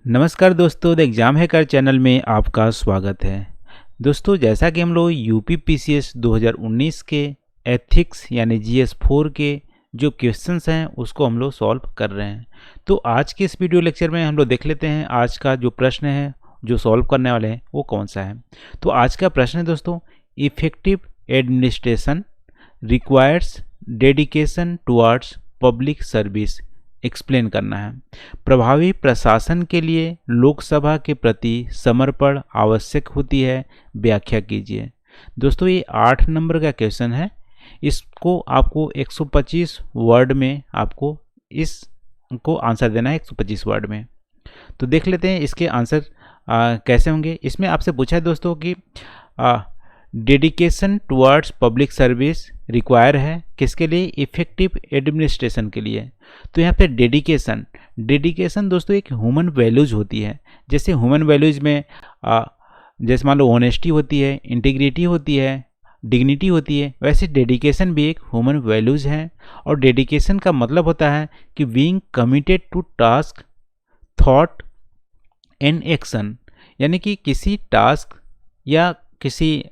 नमस्कार दोस्तों, the exam hacker channel में आपका स्वागत है। दोस्तों, जैसा कि हम लोग यूपी पीसीएस 2019 के एथिक्स यानी जीएस 4 के जो क्वेश्चंस हैं उसको हम लोग सॉल्व कर रहे हैं। तो आज के इस वीडियो लेक्चर में हम लोग देख लेते हैं आज का जो प्रश्न है जो सॉल्व करने वाले हैं वो कौन सा है। तो आज का प्रश्न है दोस्तों, effective administration requires dedication towards public service explain करना है। प्रभावी प्रशासन के लिए लोकसभा के प्रति समर्पण आवश्यक होती है, व्याख्या कीजिए। दोस्तों, ये 8 नंबर का क्वेश्चन है। इसको आपको 125 वर्ड में आपको इसको आंसर देना है, 125 वर्ड में। तो देख लेते हैं इसके आंसर कैसे होंगे। इसमें आपसे पूछा है दोस्तों कि dedication towards public service require है किसके लिए? इफेक्टिव एडमिनिस्ट्रेशन के लिए। तो यहाँ पे डेडिकेशन दोस्तों एक ह्यूमन वैल्यूज होती है। जैसे ह्यूमन वैल्यूज में जैसे मान लो ऑनेस्टी होती है, इंटीग्रिटी होती है, डिग्निटी होती है, वैसे डेडिकेशन भी एक ह्यूमन वैल्यूज है। और डेडिकेशन का मतलब होता है कि being committed to task thought and action, यानी कि किसी टास्क या किसी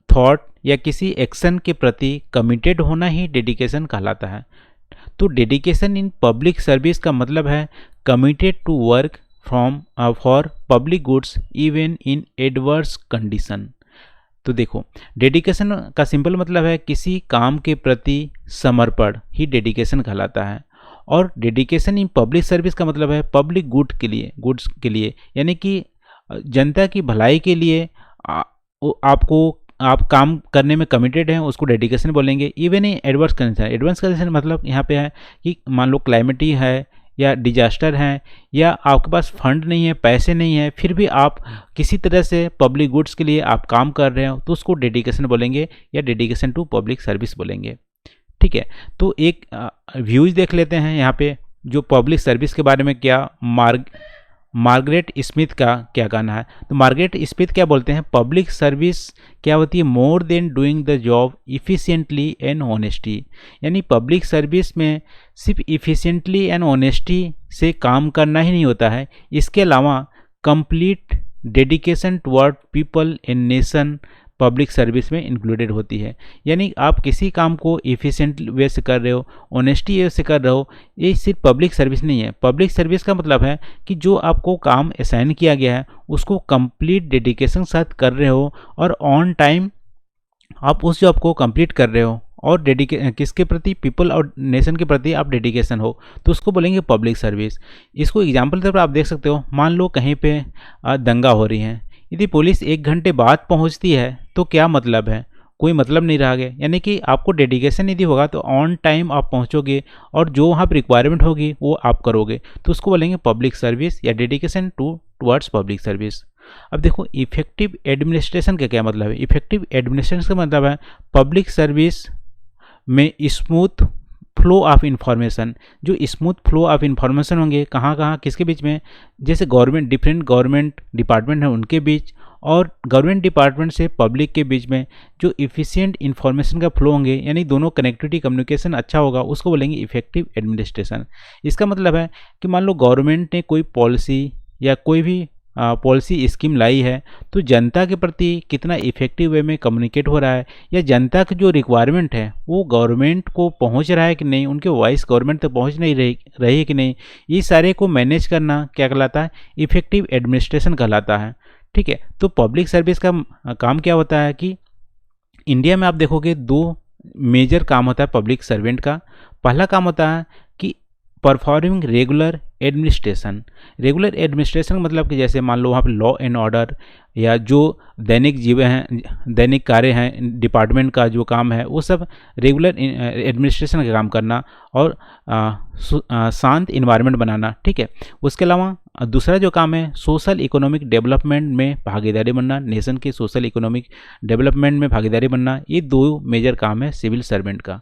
थॉट या किसी एक्शन के प्रति कमिटेड होना ही डेडिकेशन कहलाता है। तो डेडिकेशन इन पब्लिक सर्विस का मतलब है committed to work for public goods even in adverse condition. तो देखो, डेडिकेशन का सिंपल मतलब है किसी काम के प्रति समर्पण ही डेडिकेशन कहलाता है। और डेडिकेशन इन पब्लिक सर्विस का मतलब है पब्लिक गुड्स के लिए, यानी कि जनता की भलाई के लिए आप काम करने में कमिटेड हैं, उसको डेडिकेशन बोलेंगे। इवन इन एडवर्स कंडीशन मतलब यहाँ पे है कि मान लो क्लाइमेटी है या डिजास्टर है या आपके पास फंड नहीं है, पैसे नहीं है, फिर भी आप किसी तरह से पब्लिक गुड्स के लिए आप काम कर रहे हो तो उसको डेडिकेशन बोलेंगे या डेडिकेशन टू पब्लिक सर्विस बोलेंगे। ठीक है, तो एक व्यूज देख लेते हैं यहाँ पे जो पब्लिक सर्विस के बारे में क्या मार्गरेट स्मिथ का क्या कहना है। तो मार्गरेट स्मिथ क्या बोलते हैं, पब्लिक सर्विस क्या होती है? More than doing the job efficiently and honesty, यानी पब्लिक सर्विस में सिर्फ इफ़िशिएंटली एंड ऑनेस्टी से काम करना ही नहीं होता है, इसके अलावा complete dedication toward people and nation public service में इंक्लूडेड होती है। यानी आप किसी काम को इफ़िशिएंट वे से कर रहे हो, ऑनेस्टी वे से कर रहे हो, ये सिर्फ पब्लिक सर्विस नहीं है। पब्लिक सर्विस का मतलब है कि जो आपको काम असाइन किया गया है उसको कंप्लीट डेडिकेशन के साथ कर रहे हो और ऑन टाइम आप उस जॉब को कंप्लीट कर रहे हो और किसके प्रति? पीपल और नेशन के प्रति आप डेडिकेशन हो, तो उसको बोलेंगे पब्लिक सर्विस। इसको एग्जाम्पल के तौर पर आप देख सकते हो। मान लो कहीं पे दंगा हो रही है, यदि पुलिस 1 घंटे बाद पहुंचती है तो क्या मतलब है? कोई मतलब नहीं रह गया। यानी कि आपको डेडिकेशन यदि होगा तो ऑन टाइम आप पहुंचोगे और जो वहाँ पर रिक्वायरमेंट होगी वो आप करोगे, तो उसको बोलेंगे पब्लिक सर्विस या डेडिकेशन टुवर्ड्स पब्लिक सर्विस। अब देखो, इफेक्टिव एडमिनिस्ट्रेशन का क्या मतलब है? इफेक्टिव एडमिनिस्ट्रेशन का मतलब है पब्लिक सर्विस में स्मूथ फ्लो ऑफ इंफॉर्मेशन। जो स्मूथ फ्लो ऑफ इंफॉर्मेशन होंगे कहाँ कहाँ किसके बीच में? जैसे डिफरेंट गवर्नमेंट डिपार्टमेंट हैं उनके बीच और गवर्नमेंट डिपार्टमेंट से पब्लिक के बीच में जो इफ़िशिएंट इन्फॉर्मेशन का फ्लो होंगे, यानी दोनों कनेक्टिविटी कम्युनिकेशन अच्छा होगा, उसको बोलेंगे इफेक्टिव एडमिनिस्ट्रेशन। इसका मतलब है कि मान लो गवर्नमेंट ने कोई पॉलिसी या कोई भी पॉलिसी स्कीम लाई है तो जनता के प्रति कितना इफेक्टिव वे में कम्युनिकेट हो रहा है, या जनता की जो रिक्वायरमेंट है वो गवर्नमेंट को पहुंच रहा है कि नहीं, उनके वॉइस गवर्नमेंट तक पहुंच नहीं रही है कि नहीं, ये सारे को मैनेज करना क्या कहलाता है? इफेक्टिव एडमिनिस्ट्रेशन कहलाता है। ठीक है, तो पब्लिक सर्विस का काम क्या होता है कि इंडिया में आप देखोगे 2 मेजर काम होता है पब्लिक सर्वेंट का। पहला काम होता है कि performing regular administration. Regular administration मतलब कि जैसे मान लो वहाँ पे लॉ एंड ऑर्डर या जो दैनिक कार्य हैं डिपार्टमेंट का जो काम है वो सब रेगुलर एडमिनिस्ट्रेशन का काम करना और शांत इन्वायरमेंट बनाना। ठीक है, उसके अलावा दूसरा जो काम है सोशल इकोनॉमिक डेवलपमेंट में भागीदारी बनना, नेशन के सोशल इकोनॉमिक डेवलपमेंट में भागीदारी बनना। ये 2 मेजर काम है सिविल सर्वेंट का।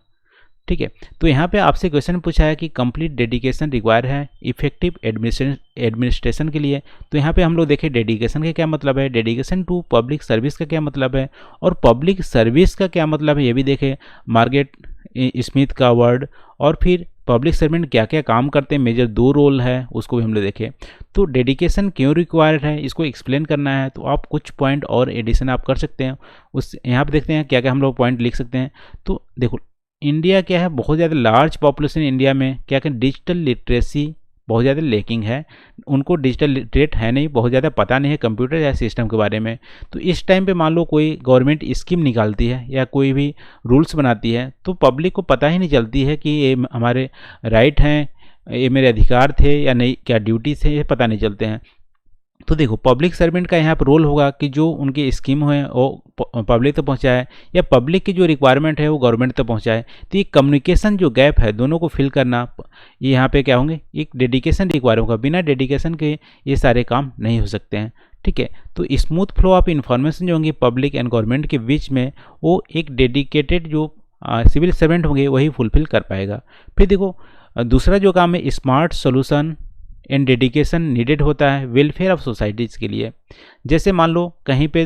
ठीक है, तो यहाँ पे आपसे क्वेश्चन पूछा है कि कंप्लीट डेडिकेशन रिक्वायर है इफेक्टिव एडमिनिस्ट्रेशन के लिए। तो यहाँ पे हम लोग देखें डेडिकेशन का क्या मतलब है, डेडिकेशन टू पब्लिक सर्विस का क्या मतलब है और पब्लिक सर्विस का क्या मतलब है ये भी देखें, मार्गरेट स्मिथ का वर्ड, और फिर पब्लिक सर्वेंट क्या क्या काम करते हैं, मेजर 2 रोल है उसको भी हम लोग देखें। तो डेडिकेशन क्यों रिक्वायर्ड है इसको एक्सप्लेन करना है, तो आप कुछ पॉइंट और एडिशन आप कर सकते हैं। उस यहाँ पे देखते हैं क्या क्या हम लोग पॉइंट लिख सकते हैं। तो देखो इंडिया क्या है, बहुत ज़्यादा लार्ज पॉपुलेशन इंडिया में क्या क्या डिजिटल लिटरेसी बहुत ज़्यादा लेकिंग है, उनको डिजिटल लिटरेट है नहीं, बहुत ज़्यादा पता नहीं है कंप्यूटर या सिस्टम के बारे में। तो इस टाइम पे मान लो कोई गवर्नमेंट स्कीम निकालती है या कोई भी रूल्स बनाती है तो पब्लिक को पता ही नहीं चलती है कि ये हमारे राइट हैं, ये मेरे अधिकार थे या नहीं, क्या ड्यूटी थे, ये पता नहीं चलते हैं। तो देखो पब्लिक सर्वेंट का यहाँ पर रोल होगा कि जो उनकी स्कीम है वो पब्लिक तक पहुँचाए या पब्लिक की जो रिक्वायरमेंट है वो गवर्नमेंट तक पहुँचाए। तो ये कम्युनिकेशन जो गैप है दोनों को फिल करना, ये यहाँ पे क्या होंगे, एक डेडिकेशन रिक्वायर होगा। बिना डेडिकेशन के ये सारे काम नहीं हो सकते हैं। ठीक है, तो स्मूथ फ्लो ऑफ इंफॉर्मेशन जो होंगी पब्लिक एंड गवर्नमेंट के बीच में, वो एक डेडिकेटेड जो सिविल सर्वेंट होंगे वही फुलफिल कर पाएगा। फिर देखो दूसरा जो काम है smart solution and dedication needed होता है वेलफेयर ऑफ सोसाइटीज़ के लिए। जैसे मान लो कहीं पे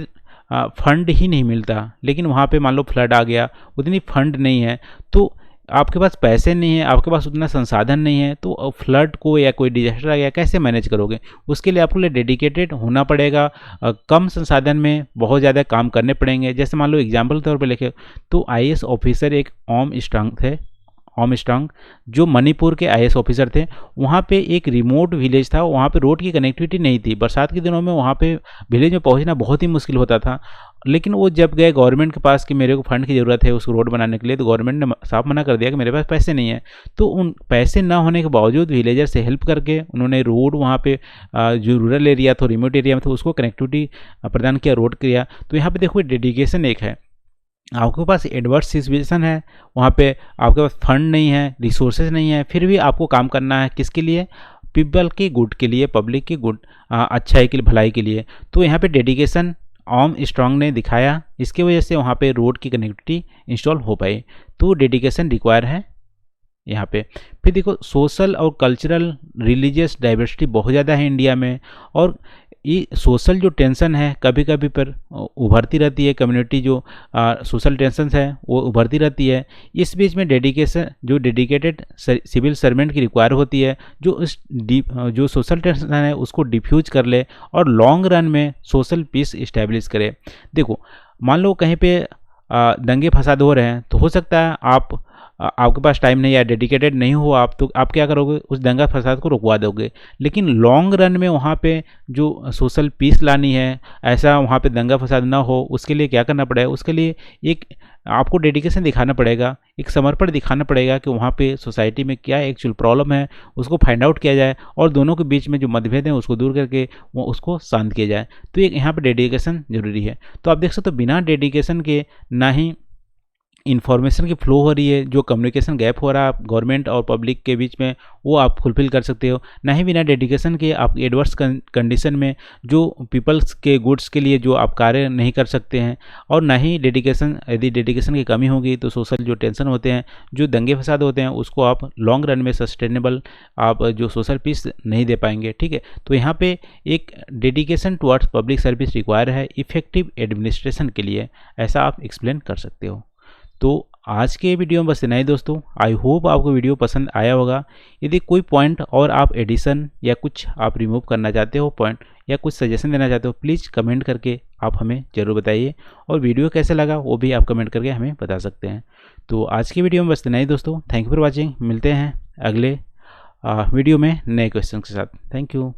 फंड ही नहीं मिलता, लेकिन वहाँ पे मान लो फ्लड आ गया, उतनी फंड नहीं है, तो आपके पास पैसे नहीं है, आपके पास उतना संसाधन नहीं है, तो फ्लड को या कोई डिजास्टर आ गया कैसे मैनेज करोगे। उसके लिए आपको लिए डेडिकेटेड होना पड़ेगा, कम संसाधन में बहुत ज़्यादा काम करने पड़ेंगे। जैसे मान लो एग्जाम्पल तौर पर लिखे तो IAS ऑफिसर एक आर्मस्ट्रांग जो मणिपुर के IAS ऑफिसर थे, वहाँ पे एक रिमोट विलेज था, वहाँ पे रोड की कनेक्टिविटी नहीं थी, बरसात के दिनों में वहाँ पे विलेज में पहुँचना बहुत ही मुश्किल होता था। लेकिन वो जब गए गवर्नमेंट के पास कि मेरे को फंड की ज़रूरत है उस रोड बनाने के लिए, तो गवर्नमेंट ने साफ मना कर दिया कि मेरे पास पैसे नहीं है। तो उन पैसे ना होने के बावजूद विलेजर से हेल्प करके उन्होंने रोड वहाँ पे जो रूरल एरिया था, रिमोट एरिया में था, उसको कनेक्टिविटी प्रदान किया, रोड किया। तो यहाँ पे देखो डेडिकेशन एक है। आपके पास एडवर्स सिचुएशन है, वहाँ पे आपके पास फंड नहीं है, रिसोर्सेज नहीं है, फिर भी आपको काम करना है किसके लिए, पीपल के गुड के लिए, पब्लिक के गुड अच्छाई के लिए, भलाई के लिए। तो यहाँ पे डेडिकेशन आर्मस्ट्रांग ने दिखाया, इसकी वजह से वहाँ पे रोड की कनेक्टिविटी इंस्टॉल हो पाई। तो डेडिकेशन रिक्वायर है यहाँ पे। फिर देखो सोशल और कल्चरल रिलीजियस डाइवर्सिटी बहुत ज़्यादा है इंडिया में, और ये सोशल जो टेंशन है कभी कभी पर उभरती रहती है, कम्युनिटी जो सोशल टेंशन है वो उभरती रहती है। इस बीच में डेडिकेशन जो डेडिकेटेड सिविल सर्वेंट की रिक्वायर होती है, जो इस जो सोशल टेंशन है उसको डिफ्यूज कर ले और लॉन्ग रन में सोशल पीस इस्टेब्लिश करे। देखो मान लो कहीं पे दंगे फसाद हो रहे हैं, तो हो सकता है आपके पास टाइम नहीं या डेडिकेटेड नहीं हो आप, तो आप क्या करोगे, उस दंगा फसाद को रुकवा दोगे। लेकिन लॉन्ग रन में वहाँ पे जो सोशल पीस लानी है, ऐसा वहाँ पे दंगा फसाद ना हो, उसके लिए क्या करना पड़ेगा, उसके लिए एक आपको डेडिकेशन दिखाना पड़ेगा, एक समर्पण दिखाना पड़ेगा कि वहाँ पे सोसाइटी में क्या एक्चुअल प्रॉब्लम है उसको फाइंड आउट किया जाए और दोनों के बीच में जो मतभेद हैं उसको दूर करके वो उसको शांत किया जाए। तो एक यहाँ पे डेडिकेशन जरूरी है। तो आप देख सकते हो बिना डेडिकेशन के ना ही इन्फॉर्मेशन की फ्लो हो रही है, जो कम्युनिकेशन गैप हो रहा है गवर्नमेंट और पब्लिक के बीच में, वो आप फुलफिल कर सकते हो। ना ही बिना डेडिकेशन के आप एडवर्स कंडीशन में जो पीपल्स के गुड्स के लिए जो आप कार्य नहीं कर सकते हैं, और ना ही डेडिकेशन, यदि डेडिकेशन की कमी होगी तो सोशल जो टेंशन होते हैं, जो दंगे फसाद होते हैं, उसको आप लॉन्ग रन में सस्टेनेबल आप जो सोशल पीस नहीं दे पाएंगे। ठीक है, तो यहाँ पे एक dedication towards public service require है इफेक्टिव एडमिनिस्ट्रेशन के लिए, ऐसा आप एक्सप्लेन कर सकते हो। तो आज के वीडियो में बस इतना ही दोस्तों। आई होप आपको वीडियो पसंद आया होगा। यदि कोई पॉइंट और आप एडिशन या कुछ आप रिमूव करना चाहते हो पॉइंट, या कुछ सजेशन देना चाहते हो, प्लीज़ कमेंट करके आप हमें ज़रूर बताइए, और वीडियो कैसे लगा वो भी आप कमेंट करके हमें बता सकते हैं। तो आज की वीडियो में बस इतना ही दोस्तों। Thank you for watching. मिलते हैं अगले वीडियो में नए क्वेश्चन के साथ। Thank you.